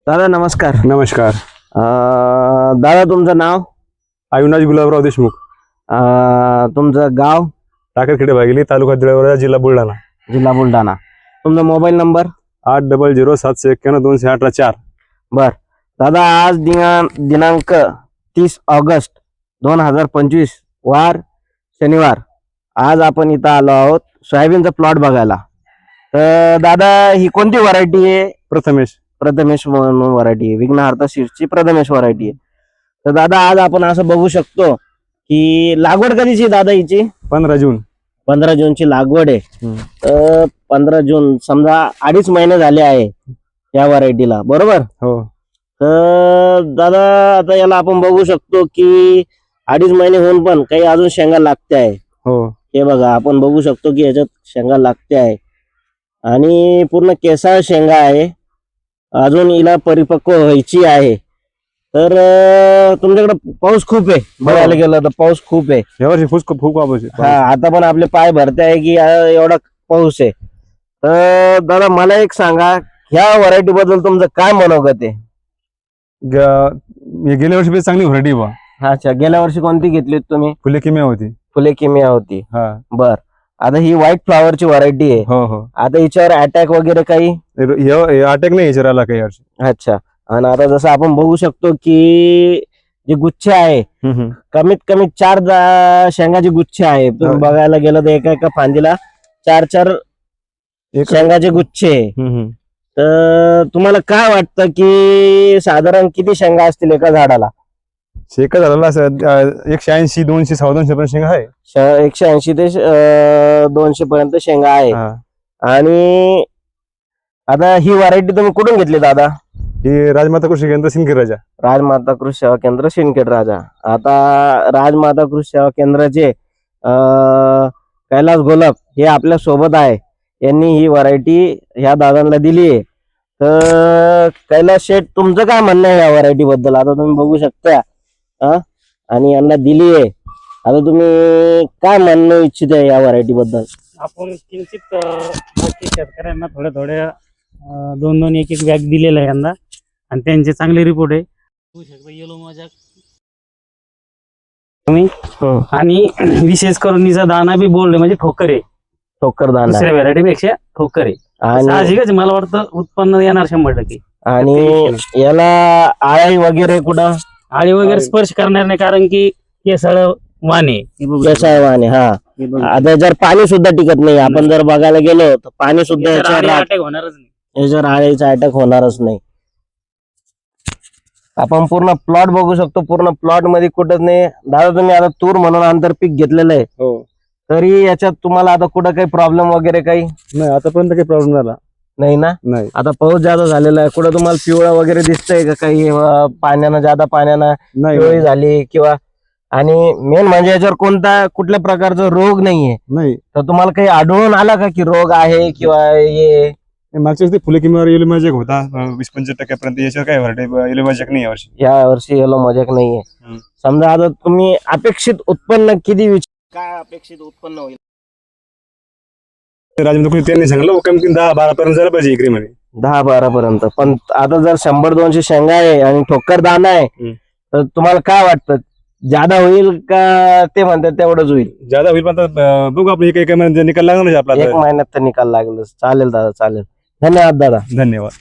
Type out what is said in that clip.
दादा नमस्कार. नमस्कार. दादा तुमचं नाव? अविनाश गुलाबराव देशमुख. तुमचं गाव? टाकरखेडे भागिली, तालुका दिळावरा, जिल्हा बुलढाणा. जिल्हा बुलढाणा. तुमचा मोबाईल नंबर? 800791 बर दादा, आज दिनांक 30 ऑगस्ट 2025 वार शनिवार. आज आपण इथं आलो आहोत सोयाबीनचा प्लॉट बघायला. तर दादा ही कोणती व्हरायटी आहे? प्रथमेश म्हणून व्हरायटी आहे, विघ्नहर्ता सीड्सची प्रथमेश व्हरायटी आहे. तर दादा आज आपण असं बघू शकतो की लागवड कधीची दादा हिची? 15 जून. 15 जूनची लागवड आहे. तर 15 जून समजा 2.5 महिने झाले आहे या व्हरायटीला, बरोबर? हो. तर दादा आता याला आपण बघू शकतो की 2.5 महिने होऊन पण काही अजून शेंगा लागते आहे. हो. हे बघा, आपण बघू शकतो की याच्यात शेंगा लागते आहे आणि पूर्ण केसाळ शेंगा आहे. अजून हिला परिपक्व व्हायची आहे. तर तुमच्याकडे पाऊस खूप आहे, बघायला गेलं तर पाऊस खूप आहे यावर्षी खूप पाऊस आहे. हा, आता पण आपले पाय भरते आहे की एवढा पाऊस आहे. तर दादा मला एक सांगा, ह्या व्हरायटी बद्दल तुमचं काय मनोगत आहे? गेल्या वर्षी चांगली व्हरायटी बा. अच्छा, गेल्या वर्षी कोणती घेतली तुम्ही? फुले किम्या होती. फुले किमिया होती. हा. बर, आता ही व्हाईट फ्लॉवरची व्हरायटी आहे. हो हो. आता हिच्यावर अटॅक वगैरे काही? अटॅक नाही याच्यावर काही वर्षी. अच्छा. आणि आता जसं आपण बघू शकतो की जे गुच्छ आहे, कमीत कमी 4 शेंगाचे गुच्छ आहे. तुम्ही बघायला गेलं तर एका एका फांदीला 4 शेंगाचे गुच्छ आहे. तर तुम्हाला काय वाटतं की साधारण किती शेंगा असतील एका झाडाला? एका झाडाला 180, 200, 250 पर्यंत शेंगा आहे. 180 ते 200 पर्यंत शेंगा आहे. आणि आता ही व्हरायटी तुम्ही कुठून घेतली दादा? ही राजमाता कृषी केंद्र सिंदखेड राजा. राजमाता कृषी सेवा केंद्र सिंदखेड राजा. आता राजमाता कृषी सेवा केंद्राचे कैलास गोलप हे आपल्या सोबत आहे. यांनी ही व्हरायटी ह्या दादांना दिली आहे. तर कैलास शेठ, तुमचं काय म्हणणं आहे या व्हरायटी बद्दल? आता तुम्ही बघू शकता आणि यांना दिली आहे. आता तुम्ही काय म्हणणं इच्छित आहे या व्हरायटी बद्दल? आपण किंचित बाकी शेतकऱ्यांना थोडे 2-2 1-1 बॅग दिलेला आहे यंदा आणि त्यांचे चांगले रिपोर्ट आहे. येलो मजाक आणि विशेष करून निचा दाना बी बोलले म्हणजे ठोकर आहे. ठोकर दाना दुसऱ्या व्हरायटी पेक्षा ठोकर आहे. आणि साहजिकच मला वाटतं उत्पन्न येणार 100%. आणि याला आळी वगैरे कुठं? आळी वगैरे स्पर्श करणार नाही, कारण की केसळ वाणे वाणे. हा, आता जर पाणी सुद्धा टिकत नाही, आपण जर बघायला गेलो तर पाणी सुद्धा अटॅक होणारच नाही. याच्यावर आळीचा अटॅक होणारच नाही. आपण पूर्ण प्लॉट बघू शकतो, पूर्ण प्लॉट मध्ये कुठंच नाही. दादा तुम्ही आता तूर म्हणून आंतरपीक घेतलेलं आहे, तरी याच्यात तुम्हाला आता कुठं काही प्रॉब्लेम वगैरे काही नाही? आतापर्यंत काही प्रॉब्लेम झाला नाही ना? नाही. आता पाऊस जादा झालेला आहे, कुठं तुम्हाला पिवळा वगैरे दिसतंय का काही? पाण्यानं पिवळी झाली किंवा? आणि मेन म्हणजे याच्यावर कुठल्या प्रकारचा रोग नाहीये नाही. तर तुम्हाला काही आढळून आला का की रोग आहे किंवा हे? मागच्या वर्षी फुले किम्यावर येलो मॅजिक होता 20-25% पर्यंत. याच्यावर काय व्हरायटी येलो मॅजिक नाही यावर्षी. या वर्षी येलो मजाक नाहीये. समजा आता तुम्ही अपेक्षित उत्पन्न किती काय अपेक्षित उत्पन्न होईल? राजमाता त्यांनी सांगितलं कमी 10-12 पर्यंत झालं पाहिजे एकरीमध्ये. 10-12 पर्यंत. पण आता जर 100-200 शेंगा आहे आणि ठोकर दाना आहे, तर तुम्हाला काय वाटतं, जादा होईल का ते म्हणतात तेवढंच होईल? ज्यादा होईल पण आता बघू आपण. एक महिन्यात निकाल लागणार नाही आपला. 1 महिन्यात तर निकाल लागलं. चालेल दादा, चालेल. धन्यवाद दादा. धन्यवाद.